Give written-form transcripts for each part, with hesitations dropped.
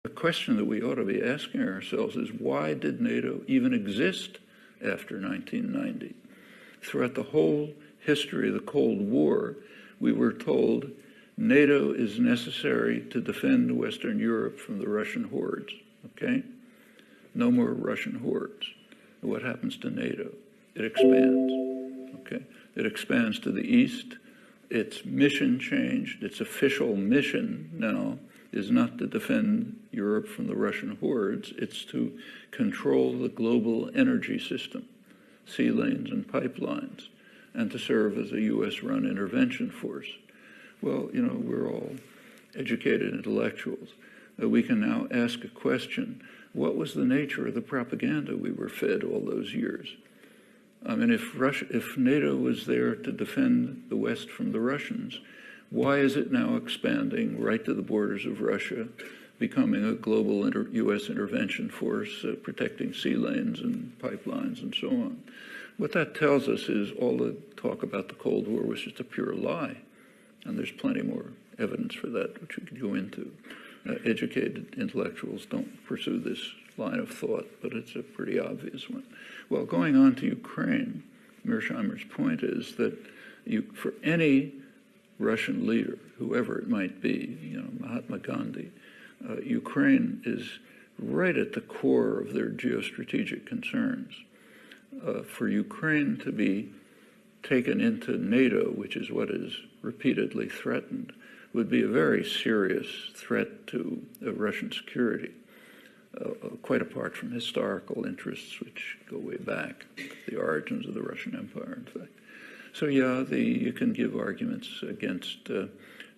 The question that we ought to be asking ourselves is, why did NATO even exist after 1990? Throughout the whole history of the Cold War, we were told NATO is necessary to defend Western Europe from the Russian hordes, okay? No more Russian hordes. What happens to NATO? It expands, okay? It expands to the east. Its mission changed. Its official mission now is not to defend Europe from the Russian hordes. It's to control the global energy system, sea lanes and pipelines, and to serve as a U.S.-run intervention force. Well, you know, we're all educated intellectuals. We can now ask a question: what was the nature of the propaganda we were fed all those years? I mean, if NATO was there to defend the West from the Russians, why is it now expanding right to the borders of Russia, becoming a global U.S. intervention force, protecting sea lanes and pipelines and so on? What that tells us is all the talk about the Cold War was just a pure lie. And there's plenty more evidence for that, which we could go into. Educated intellectuals don't pursue this line of thought, but it's a pretty obvious one. Well, going on to Ukraine, Mearsheimer's point is that for any Russian leader, whoever it might be, you know, Mahatma Gandhi, Ukraine is right at the core of their geostrategic concerns. For Ukraine to be taken into NATO, which is what is repeatedly threatened, would be a very serious threat to Russian security, quite apart from historical interests, which go way back, the origins of the Russian Empire, in fact. So yeah, you can give arguments against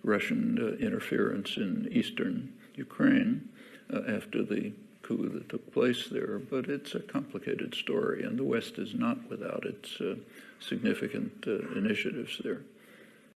Russian interference in eastern Ukraine after the coup that took place there, but it's a complicated story, and the West is not without its significant initiatives there.